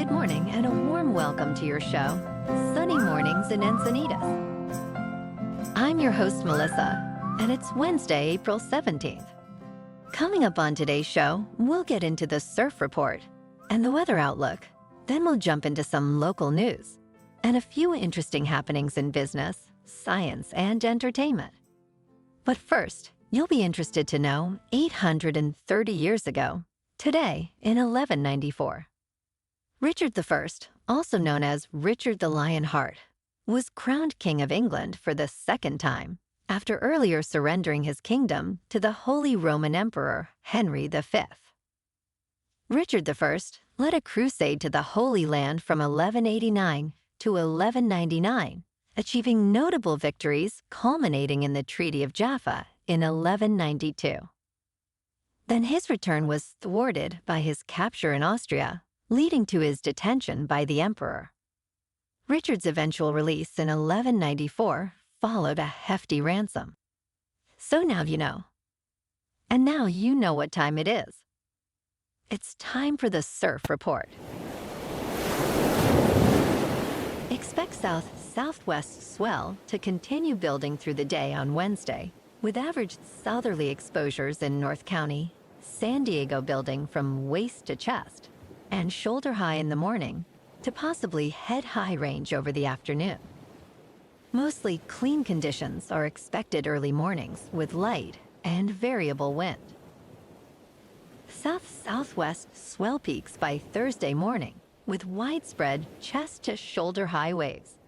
Good morning and a warm welcome to your show, Sunny Mornings in Encinitas. I'm your host, Melissa, and it's Wednesday, April 17th. Coming up on today's show, we'll get into the surf report and the weather outlook. Then we'll jump into some local news and a few interesting happenings in business, science, and entertainment. But first, you'll be interested to know 830 years ago, today in 1194. Richard I, also known as Richard the Lionheart, was crowned King of England for the second time after earlier surrendering his kingdom to the Holy Roman Emperor Henry V. Richard I led a crusade to the Holy Land from 1189 to 1199, achieving notable victories culminating in the Treaty of Jaffa in 1192. Then his return was thwarted by his capture in Austria, leading to his detention by the emperor. Richard's eventual release in 1194 followed a hefty ransom. So now you know. And now you know what time it is. It's time for the surf report. Expect south-southwest swell to continue building through the day on Wednesday, with average southerly exposures in North County, San Diego building from waist to chest, and shoulder high in the morning to possibly head high range over the afternoon. Mostly clean conditions are expected early mornings with light and variable wind. South-southwest swell peaks by Thursday morning with widespread chest to shoulder high waves.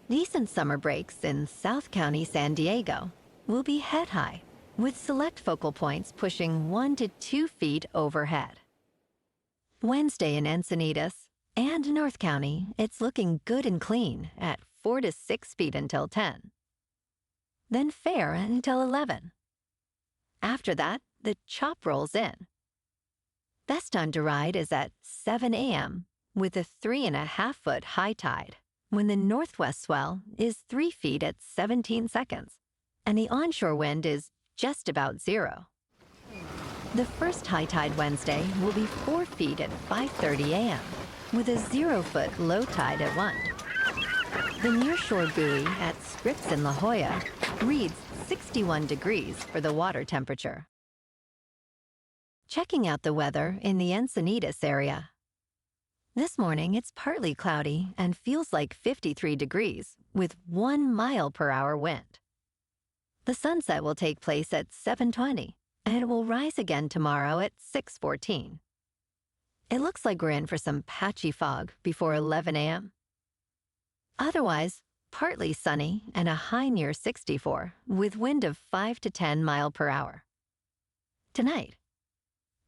Decent summer breaks in South County, San Diego will be head high with select focal points pushing 1 to 2 feet overhead. Wednesday in Encinitas and North County, it's looking good and clean at 4 to 6 feet until 10. Then fair until 11. After that, the chop rolls in. Best time to ride is at 7 a.m. with a 3.5-foot high tide, when the northwest swell is 3 feet at 17 seconds, and the onshore wind is just about 0. The first high tide Wednesday will be 4 feet at 5:30 a.m., with a 0-foot low tide at 1. The nearshore buoy at Scripps in La Jolla reads 61 degrees for the water temperature. Checking out the weather in the Encinitas area. This morning, it's partly cloudy and feels like 53 degrees with 1 mile-per-hour wind. The sunset will take place at 7:20. And it will rise again tomorrow at 6:14. It looks like we're in for some patchy fog before 11 a.m. Otherwise, partly sunny and a high near 64 with wind of 5 to 10 miles per hour. Tonight,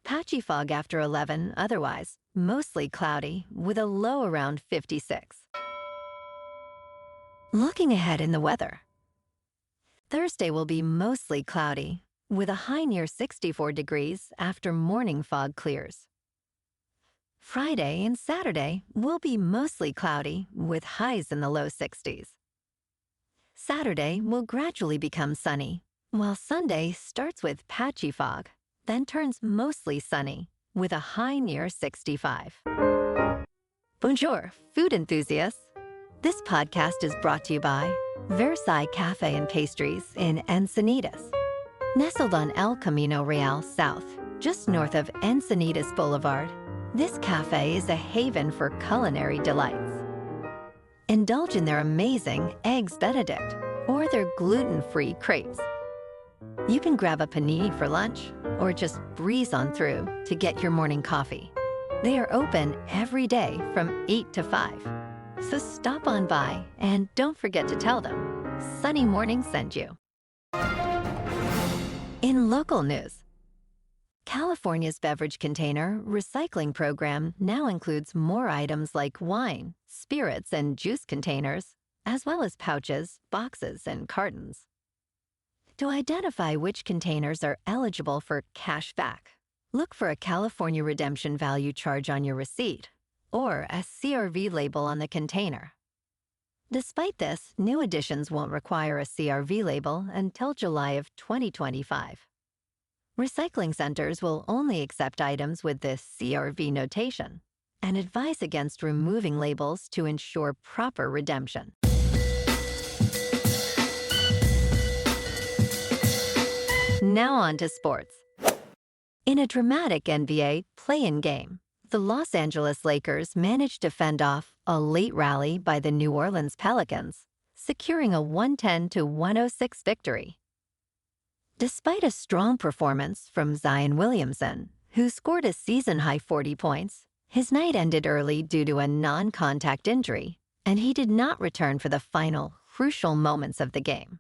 patchy fog after 11, otherwise mostly cloudy with a low around 56. Looking ahead in the weather. Thursday will be mostly cloudy, with a high near 64 degrees after morning fog clears. Friday and Saturday will be mostly cloudy with highs in the low 60s. Saturday will gradually become sunny, while Sunday starts with patchy fog, then turns mostly sunny with a high near 65. Bonjour, food enthusiasts. This podcast is brought to you by Versailles Cafe and Pastries in Encinitas. Nestled on El Camino Real South, just north of Encinitas Boulevard, this cafe is a haven for culinary delights. Indulge in their amazing Eggs Benedict or their gluten-free crepes. You can grab a panini for lunch or just breeze on through to get your morning coffee. They are open every day from 8 to 5. So stop on by and don't forget to tell them Sunny Morning sent you. In local news, California's beverage container recycling program now includes more items like wine, spirits, and juice containers, as well as pouches, boxes, and cartons. To identify which containers are eligible for cash back, look for a California redemption value charge on your receipt or a CRV label on the container. Despite this, new editions won't require a CRV label until July of 2025. Recycling centers will only accept items with this CRV notation, and advise against removing labels to ensure proper redemption. Now on to sports. In a dramatic NBA play-in game, the Los Angeles Lakers managed to fend off a late rally by the New Orleans Pelicans, securing a 110-106 victory. Despite a strong performance from Zion Williamson, who scored a season-high 40 points, his night ended early due to a non-contact injury, and he did not return for the final, crucial moments of the game.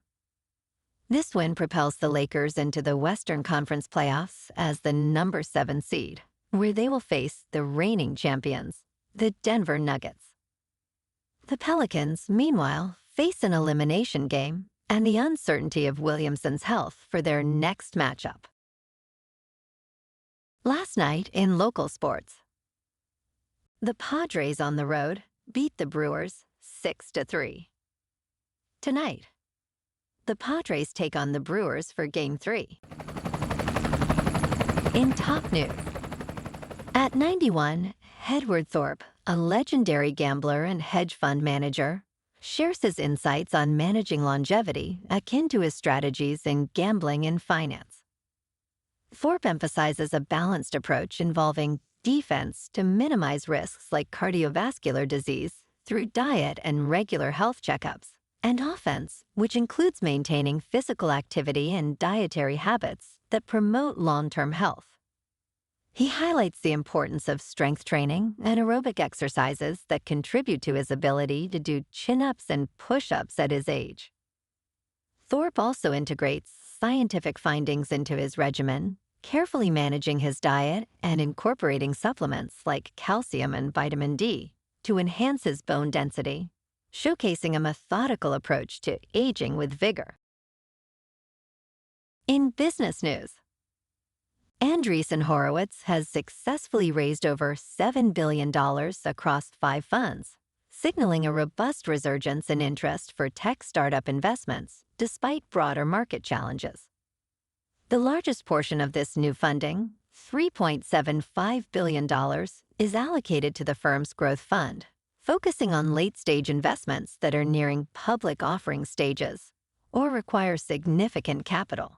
This win propels the Lakers into the Western Conference playoffs as the number 7 seed, where they will face the reigning champions, the Denver Nuggets. The Pelicans, meanwhile, face an elimination game and the uncertainty of Williamson's health for their next matchup. Last night in local sports, the Padres on the road beat the Brewers 6-3. Tonight, the Padres take on the Brewers for Game 3. In top news, at 91, Edward Thorp, a legendary gambler and hedge fund manager, shares his insights on managing longevity akin to his strategies in gambling and finance. Thorp emphasizes a balanced approach involving defense to minimize risks like cardiovascular disease through diet and regular health checkups, and offense, which includes maintaining physical activity and dietary habits that promote long-term health. He highlights the importance of strength training and aerobic exercises that contribute to his ability to do chin-ups and push-ups at his age. Thorp also integrates scientific findings into his regimen, carefully managing his diet and incorporating supplements like calcium and vitamin D to enhance his bone density, showcasing a methodical approach to aging with vigor. In business news, Andreessen Horowitz has successfully raised over $7 billion across 5 funds, signaling a robust resurgence in interest for tech startup investments despite broader market challenges. The largest portion of this new funding, $3.75 billion, is allocated to the firm's growth fund, focusing on late-stage investments that are nearing public offering stages or require significant capital.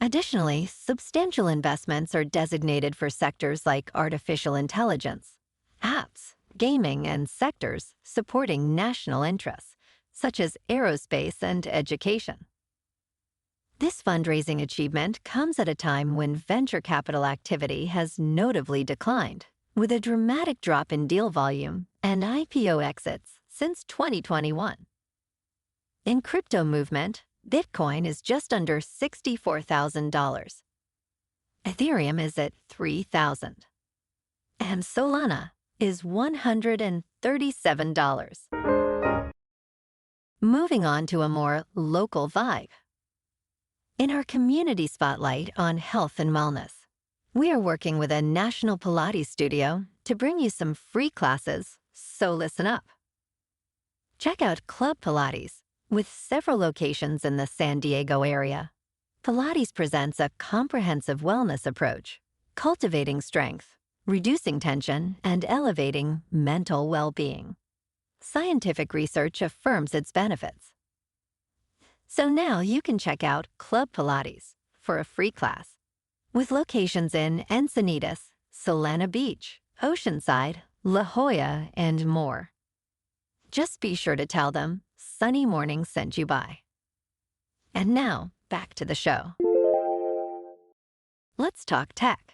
Additionally, substantial investments are designated for sectors like artificial intelligence, apps, gaming, and sectors supporting national interests, such as aerospace and education. This fundraising achievement comes at a time when venture capital activity has notably declined, with a dramatic drop in deal volume and IPO exits since 2021. In crypto movement, Bitcoin is just under $64,000. Ethereum is at $3,000. And Solana is $137. Moving on to a more local vibe. In our community spotlight on health and wellness, we are working with a national Pilates studio to bring you some free classes, so listen up. Check out Club Pilates. With several locations in the San Diego area, Pilates presents a comprehensive wellness approach, cultivating strength, reducing tension, and elevating mental well-being. Scientific research affirms its benefits. So now you can check out Club Pilates for a free class, with locations in Encinitas, Solana Beach, Oceanside, La Jolla, and more. Just be sure to tell them Sunny Morning sent you by. And now, back to the show. Let's talk tech.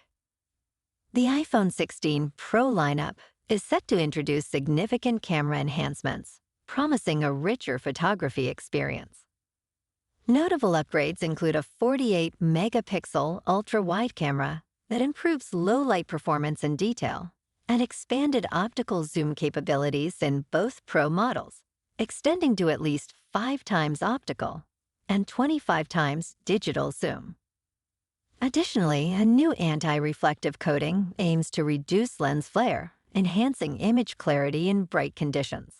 The iPhone 16 Pro lineup is set to introduce significant camera enhancements, promising a richer photography experience. Notable upgrades include a 48-megapixel ultra-wide camera that improves low-light performance and detail, and expanded optical zoom capabilities in both Pro models, extending to at least 5 times optical and 25 times digital zoom. Additionally, a new anti-reflective coating aims to reduce lens flare, enhancing image clarity in bright conditions.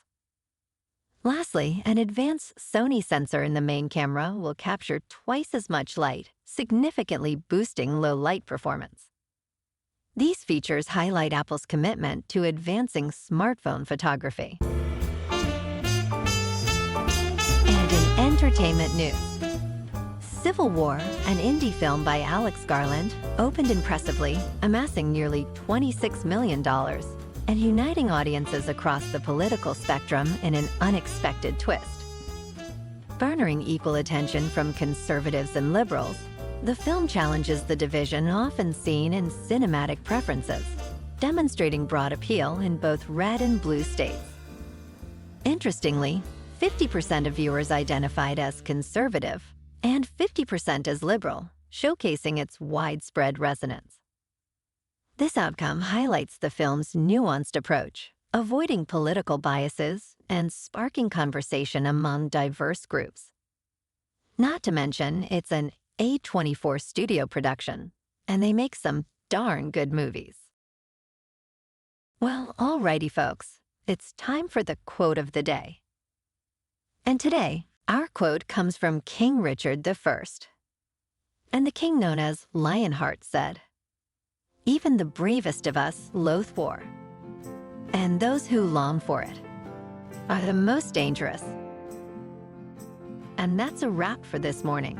Lastly, an advanced Sony sensor in the main camera will capture twice as much light, significantly boosting low light performance. These features highlight Apple's commitment to advancing smartphone photography. And in entertainment news, Civil War, an indie film by Alex Garland, opened impressively, amassing nearly $26 million and uniting audiences across the political spectrum in an unexpected twist. Garnering equal attention from conservatives and liberals, the film challenges the division often seen in cinematic preferences, demonstrating broad appeal in both red and blue states. Interestingly, 50% of viewers identified as conservative and 50% as liberal, showcasing its widespread resonance. This outcome highlights the film's nuanced approach, avoiding political biases and sparking conversation among diverse groups. Not to mention, it's an A24 studio production, and they make some darn good movies. Well, alrighty folks, it's time for the quote of the day. And today, our quote comes from King Richard I. And the king known as Lionheart said, "Even the bravest of us loathe war, and those who long for it are the most dangerous." And that's a wrap for this morning.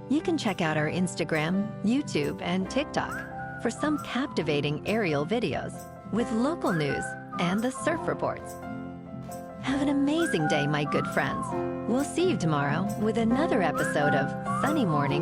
You can check out our Instagram, YouTube, and TikTok for some captivating aerial videos with local news and the surf reports. Have an amazing day, my good friends. We'll see you tomorrow with another episode of Sunny Mornings